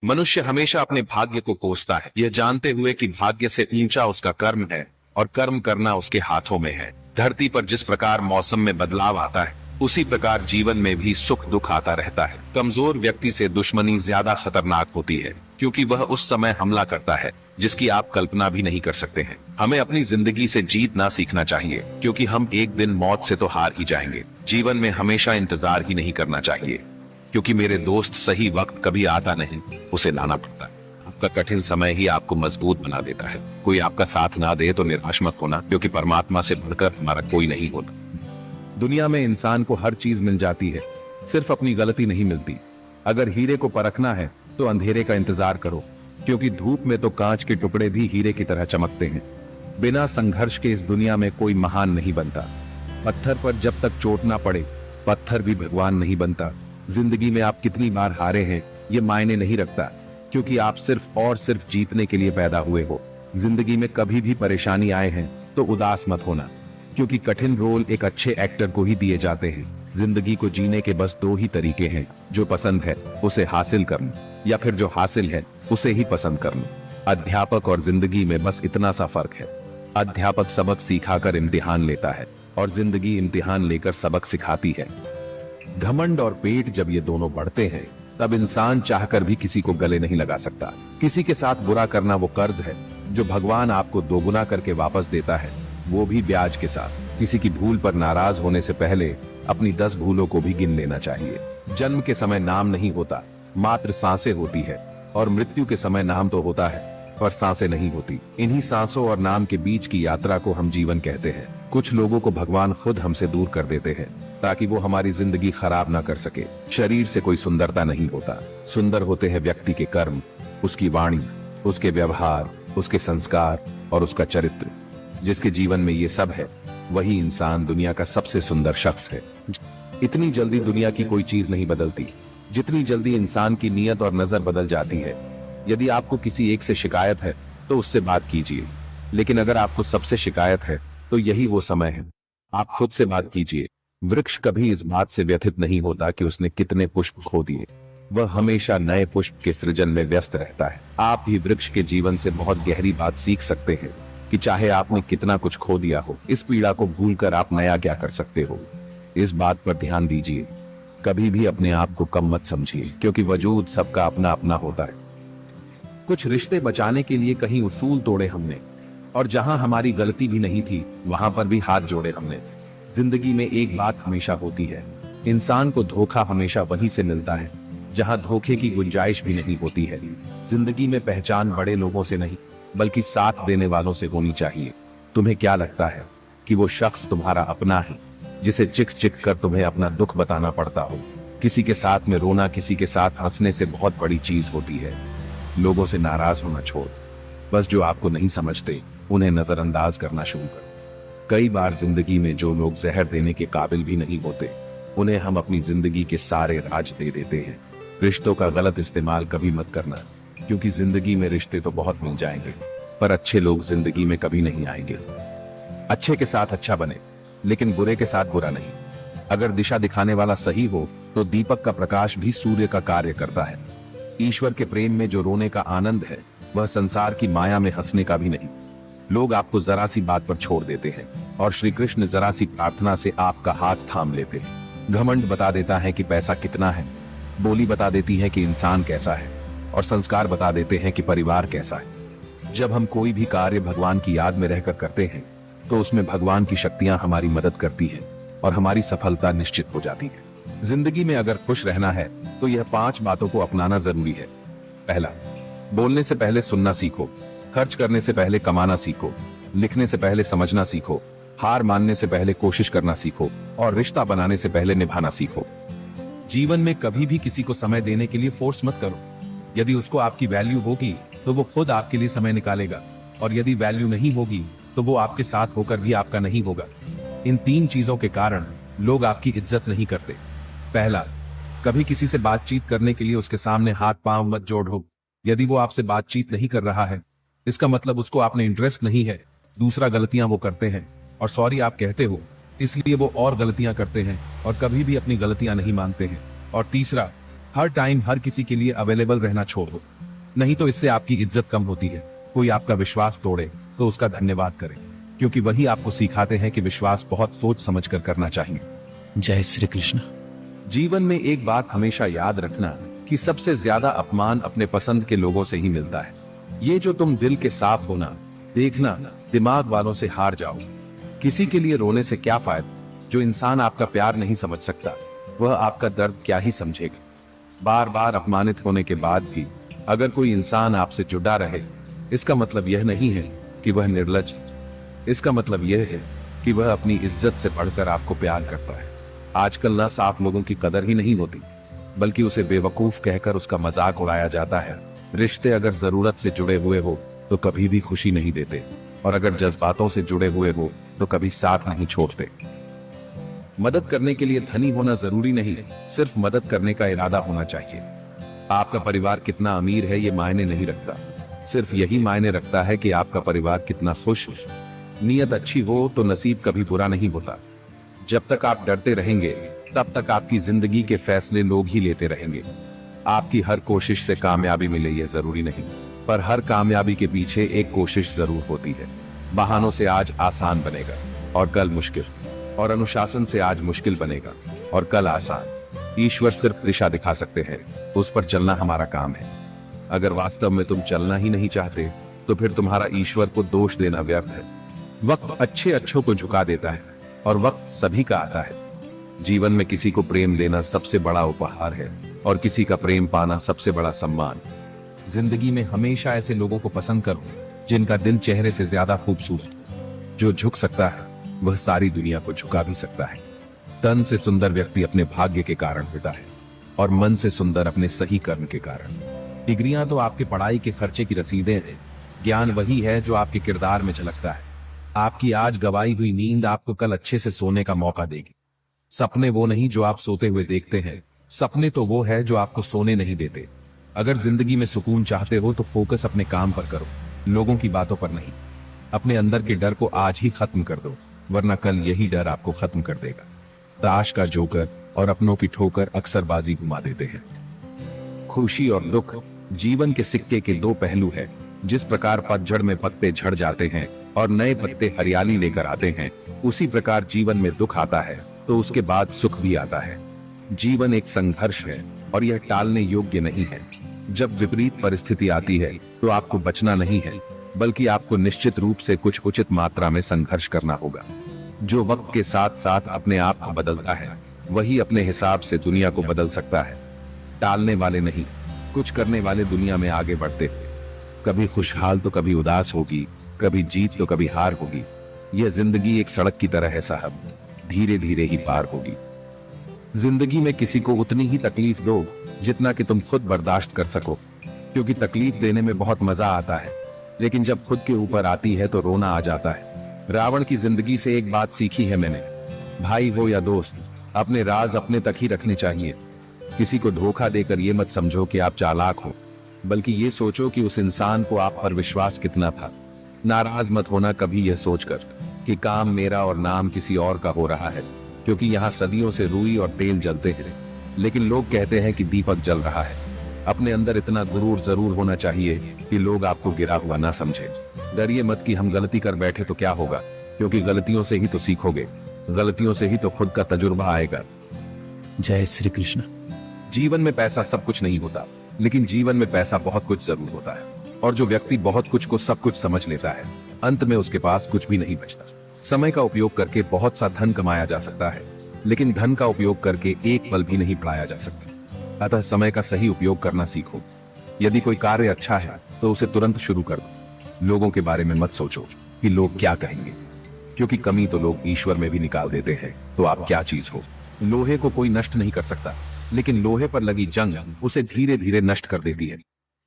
मनुष्य हमेशा अपने भाग्य को कोसता है, यह जानते हुए कि भाग्य से ऊंचा उसका कर्म है और कर्म करना उसके हाथों में है। धरती पर जिस प्रकार मौसम में बदलाव आता है, उसी प्रकार जीवन में भी सुख दुख आता रहता है। कमजोर व्यक्ति से दुश्मनी ज्यादा खतरनाक होती है, क्योंकि वह उस समय हमला करता है जिसकी आप कल्पना भी नहीं कर सकते हैं। हमें अपनी जिंदगी से जीतना सीखना चाहिए, क्योंकि हम एक दिन मौत से तो हार ही जाएंगे। जीवन में हमेशा इंतजार ही नहीं करना चाहिए, क्योंकि मेरे दोस्त सही वक्त कभी आता नहीं, उसे लाना पड़ता है। आपका कठिन समय ही आपको मजबूत बना देता है। कोई आपका साथ ना दे तो निराश मत होना, क्योंकि परमात्मा से बढ़कर हमारा कोई नहीं होता। दुनिया में इंसान को हर चीज मिल जाती है, सिर्फ अपनी गलती नहीं मिलती। अगर हीरे को परखना है तो अंधेरे का इंतजार करो, क्योंकि धूप में तो कांच के टुकड़े भी हीरे की तरह चमकते हैं। बिना संघर्ष के इस दुनिया में कोई महान नहीं बनता। पत्थर पर जब तक चोट ना पड़े, पत्थर भी भगवान नहीं बनता। जिंदगी में आप कितनी बार हारे हैं ये मायने नहीं रखता, क्योंकि आप सिर्फ और सिर्फ जीतने के लिए पैदा हुए हो। जिंदगी में कभी भी परेशानी आए हैं तो उदास मत होना, क्योंकि कठिन रोल एक अच्छे एक्टर को ही दिए जाते हैं। जिंदगी को जीने के बस दो ही तरीके हैं, जो पसंद है उसे हासिल करना, या फिर जो हासिल है उसे ही पसंद करना। अध्यापक और जिंदगी में बस इतना सा फर्क है। अध्यापक सबक सिखाकर इम्तिहान लेता है और जिंदगी इम्तिहान लेकर सबक सिखाती है। घमंड और पेट जब ये दोनों बढ़ते हैं, तब इंसान चाहकर भी किसी को गले नहीं लगा सकता। किसी के साथ बुरा करना वो कर्ज है जो भगवान आपको दोगुना करके वापस देता है, वो भी ब्याज के साथ। किसी की भूल पर नाराज होने से पहले अपनी 10 भूलों को भी गिन लेना चाहिए। जन्म के समय नाम नहीं होता, मात्र सांसें होती है, और मृत्यु के समय नाम तो होता है पर सांसें नहीं होती। इन्हीं सांसों और नाम के बीच की यात्रा को हम जीवन कहते हैं। कुछ लोगों को भगवान खुद हमसे दूर कर देते हैं, ताकि वो हमारी जिंदगी खराब ना कर सके। शरीर से कोई सुंदरता नहीं होता, सुंदर होते हैं व्यक्ति के कर्म, उसकी वाणी, उसके व्यवहार, उसके संस्कार और उसका चरित्र। जिसके जीवन में ये सब है, वही इंसान दुनिया का सबसे सुंदर शख्स है। इतनी जल्दी दुनिया की कोई चीज नहीं बदलती, जितनी जल्दी इंसान की नीयत और नजर बदल जाती है। यदि आपको किसी एक से शिकायत है तो उससे बात कीजिए, लेकिन अगर आपको सबसे शिकायत है तो यही वो समय है। आप खुद से बात कीजिए। वृक्ष कभी इस बात से व्यथित नहीं होता कि उसने कितने पुष्प खो दिए, वह हमेशा नए पुष्प के सृजन में व्यस्त रहता है। आप भी वृक्ष के जीवन से बहुत गहरी बात सीख सकते हैं कि चाहे आपने कितना कुछ खो दिया हो, इस पीड़ा को भूलकर आप नया क्या कर सकते हो। इस बात पर ध्यान दीजिए। कभी भी अपने आप को कम मत समझिए, क्योंकि वजूद सबका अपना अपना होता है। कुछ रिश्ते बचाने के लिए कहीं उसूल तोड़े हमने, और जहां हमारी गलती भी नहीं थी वहां पर भी हाथ जोड़े हमने। जिंदगी में एक बात हमेशा होती है, इंसान को धोखा हमेशा वहीं से मिलता है जहां धोखे की गुंजाइश भी नहीं होती है। जिंदगी में पहचान बड़े लोगों से नहीं, बल्कि साथ देने वालों से होनी चाहिए। तुम्हें क्या लगता है कि वो शख्स तुम्हारा अपना है, जिसे चिख चिख कर तुम्हें अपना दुख बताना पड़ता हो? किसी के साथ में रोना, किसी के साथ हंसने से बहुत बड़ी चीज होती है। लोगों से नाराज होना छोड़, बस जो आपको नहीं समझते उन्हें नजरअंदाज करना शुरू कर। कई बार जिंदगी में जो लोग जहर देने के काबिल भी नहीं होते, उन्हें हम अपनी जिंदगी के सारे राज दे देते हैं। रिश्तों का गलत इस्तेमाल कभी मत करना, क्योंकि जिंदगी में रिश्ते तो बहुत मिल जाएंगे, पर अच्छे लोग जिंदगी में कभी नहीं आएंगे। अच्छे के साथ अच्छा बने, लेकिन बुरे के साथ बुरा नहीं। अगर दिशा दिखाने वाला सही हो तो दीपक का प्रकाश भी सूर्य का कार्य करता है। ईश्वर के प्रेम में जो रोने का आनंद है, वह संसार की माया में हंसने का भी नहीं। लोग आपको जरा सी बात पर छोड़ देते हैं, और श्री कृष्ण जरा सी प्रार्थना से आपका हाथ थाम लेते हैं। घमंड बता देता है कि पैसा कितना है, बोली बता देती है कि इंसान कैसा है, और संस्कार बता देते हैं कि परिवार कैसा है। जब हम कोई भी कार्य भगवान की याद में रहकर करते हैं, तो उसमें भगवान की शक्तियां हमारी मदद करती हैं और हमारी सफलता निश्चित हो जाती है। जिंदगी में अगर खुश रहना है तो यह 5 बातों को अपनाना जरूरी है। पहला, बोलने से पहले सुनना सीखो, खर्च करने से पहले कमाना सीखो, लिखने से पहले समझना सीखो, हार मानने से पहले कोशिश करना सीखो, और रिश्ता बनाने से पहले निभाना सीखो। जीवन में कभी भी किसी को समय देने के लिए फोर्स मत करो। यदि उसको आपकी वैल्यू होगी तो वो खुद आपके लिए समय निकालेगा, और यदि वैल्यू नहीं होगी तो वो आपके साथ होकर भी आपका नहीं होगा। इन 3 चीजों के कारण लोग आपकी इज्जत नहीं करते। पहला, कभी किसी से बातचीत करने के लिए उसके सामने हाथ पांव मत जोड़ो। यदि वो आपसे बातचीत नहीं कर रहा है, इसका मतलब उसको आप में इंटरेस्ट नहीं है। दूसरा, गलतियां वो करते हैं और सॉरी आप कहते हो, इसलिए वो और गलतियां करते हैं और कभी भी अपनी गलतियां नहीं मानते हैं। और तीसरा, हर टाइम हर किसी के लिए अवेलेबल रहना छोड़ दो, नहीं तो इससे आपकी इज्जत कम होती है। कोई आपका विश्वास तोड़े तो उसका धन्यवाद करें, क्योंकि वही आपको सिखाते हैं कि विश्वास बहुत सोच समझ कर करना चाहिए। जय श्री कृष्ण। जीवन में एक बात हमेशा याद रखना कि सबसे ज्यादा अपमान अपने पसंद के लोगों से ही मिलता है। ये जो तुम दिल के साफ होना, देखना दिमाग वालों से हार जाओ। किसी के लिए रोने से क्या फायदा? जो इंसान आपका प्यार नहीं समझ सकता, वह आपका दर्द क्या ही समझेगा। बार बार अपमानित होने के बाद भी अगर कोई इंसान आपसे जुड़ा रहे, इसका मतलब यह नहीं है कि वह निर्लज, इसका मतलब यह है कि वह अपनी इज्जत से बढ़कर आपको प्यार करता है। आजकल ना साफ लोगों की कदर ही नहीं होती, बल्कि उसे बेवकूफ कहकर उसका मजाक उड़ाया जाता है। रिश्ते अगर जरूरत से जुड़े हुए हो तो कभी भी खुशी नहीं देते, और अगर जज्बातों से जुड़े हुए हो तो कभी साथ नहीं छोड़ते। मदद करने के लिए धनी होना जरूरी नहीं, सिर्फ मदद करने का इरादा होना चाहिए। आपका परिवार कितना अमीर है ये मायने नहीं रखता, सिर्फ यही मायने रखता है कि आपका परिवार कितना खुश है। नीयत अच्छी हो तो नसीब कभी बुरा नहीं होता। जब तक आप डरते रहेंगे तब तक आपकी जिंदगी के फैसले लोग ही लेते रहेंगे। आपकी हर कोशिश से कामयाबी मिले ये जरूरी नहीं, पर हर कामयाबी के पीछे एक कोशिश जरूर होती है। बहानों से आज आसान बनेगा और कल मुश्किल, और अनुशासन से आज मुश्किल बनेगा और कल आसान। ईश्वर सिर्फ दिशा दिखा सकते हैं, उस पर चलना हमारा काम है। अगर वास्तव में तुम चलना ही नहीं चाहते तो फिर तुम्हारा ईश्वर को दोष देना व्यर्थ है। वक्त अच्छे अच्छों को झुका देता है और वक्त सभी का आता है। जीवन में किसी को प्रेम देना सबसे बड़ा उपहार है और किसी का प्रेम पाना सबसे बड़ा सम्मान। जिंदगी में हमेशा ऐसे लोगों को पसंद करो जिनका दिल चेहरे से ज्यादा खूबसूरत। जो झुक सकता है वह सारी दुनिया को झुका भी सकता है। तन से सुंदर व्यक्ति अपने भाग्य के कारण होता है और मन से सुंदर अपने सही कर्म के कारण। डिग्रियां तो आपके पढ़ाई के खर्चे की रसीदें हैं, ज्ञान वही है जो आपके किरदार में झलकता है। आपकी आज गवाई हुई नींद आपको कल अच्छे से सोने का मौका देगी। सपने वो नहीं जो आप सोते हुए देखते हैं, सपने तो वो है जो आपको सोने नहीं देते। अगर जिंदगी में सुकून चाहते हो तो फोकस अपने काम पर करो, लोगों की बातों पर नहीं। अपने अंदर के डर को आज ही खत्म कर दो, वरना कल यही डर आपको खत्म कर देगा। ताश का जोकर और अपनों की ठोकर अक्सर बाजी घुमा देते हैं। खुशी और दुख जीवन के सिक्के के दो पहलू है। जिस प्रकार पतझड़ में पत्ते झड़ जाते हैं और नए पत्ते हरियाली लेकर आते हैं, उसी प्रकार जीवन में दुख आता है तो उसके बाद सुख भी आता है। जीवन एक संघर्ष है और यह टालने योग्य नहीं है। जब विपरीत परिस्थिति आती है तो आपको बचना नहीं है, बल्कि आपको निश्चित रूप से कुछ उचित मात्रा में संघर्ष करना होगा। जो वक्त के साथ साथ अपने आप को बदलता है, वही अपने हिसाब से दुनिया को बदल सकता है। टालने वाले नहीं, कुछ करने वाले दुनिया में आगे बढ़ते हैं। कभी खुशहाल तो कभी उदास होगी, कभी जीत तो कभी हार होगी। यह जिंदगी एक सड़क की तरह है साहब, धीरे धीरे ही पार होगी। जिंदगी में किसी को उतनी ही तकलीफ दो जितना कि तुम खुद बर्दाश्त कर सको, क्योंकि तकलीफ देने में बहुत मजा आता है, लेकिन जब खुद के ऊपर आती है तो रोना आ जाता है। रावण की जिंदगी से एक बात सीखी है मैंने, भाई हो या दोस्त, अपने राज अपने तक ही रखने चाहिए। किसी को धोखा देकर ये मत समझो कि आप चालाक हो, बल्कि ये सोचो कि उस इंसान को आप पर विश्वास कितना था। नाराज मत होना कभी यह सोचकर कि काम मेरा और नाम किसी और का हो रहा है, क्योंकि यहाँ सदियों से रुई और तेल जलते हैं, लेकिन लोग कहते हैं कि दीपक जल रहा है। अपने अंदर इतना गुरूर जरूर होना चाहिए कि लोग आपको गिरा हुआ ना समझे। डरिए मत कि हम गलती कर बैठे तो क्या होगा, क्योंकि गलतियों से ही तो सीखोगे, गलतियों से ही तो खुद का तजुर्बा आएगा। जय श्री कृष्ण। जीवन में पैसा सब कुछ नहीं होता, लेकिन जीवन में पैसा बहुत कुछ जरूर होता है। और जो व्यक्ति बहुत कुछ को सब कुछ समझ लेता है, अंत में उसके पास कुछ भी नहीं बचता। समय का उपयोग करके बहुत सा धन कमाया जा सकता है, लेकिन धन का उपयोग करके एक पल भी नहीं बढ़ाया जा सकता। अतः समय का सही उपयोग करना सीखो। यदि कोई कार्य अच्छा है तो उसे तुरंत शुरू कर दो। लोगों के बारे में मत सोचो कि लोग क्या कहेंगे, क्योंकि कमी तो लोग ईश्वर में भी निकाल देते हैं। तो आप क्या चीज हो? लोहे को कोई नष्ट नहीं कर सकता, लेकिन लोहे पर लगी जंग उसे धीरे धीरे नष्ट कर देती है।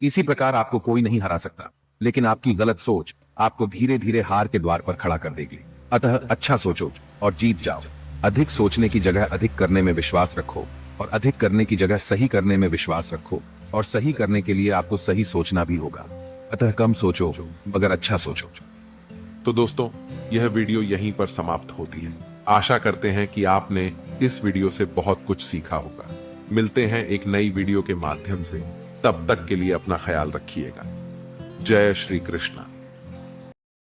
इसी प्रकार आपको कोई नहीं हरा सकता, लेकिन आपकी गलत सोच आपको धीरे धीरे हार के द्वार पर खड़ा कर देगी। अतः अच्छा सोचो और जीत जाओ। अधिक सोचने की जगह अधिक करने में विश्वास रखो, और अधिक करने की जगह सही करने में विश्वास रखो, और सही करने के लिए आपको सही सोचना भी होगा। अतः कम सोचो मगर अच्छा सोचो। तो दोस्तों, यह वीडियो यहीं पर समाप्त होती है। आशा करते हैं कि आपने इस वीडियो से बहुत कुछ सीखा होगा। मिलते हैं एक नई वीडियो के माध्यम से। तब तक के लिए अपना ख्याल रखिएगा। जय श्री कृष्ण।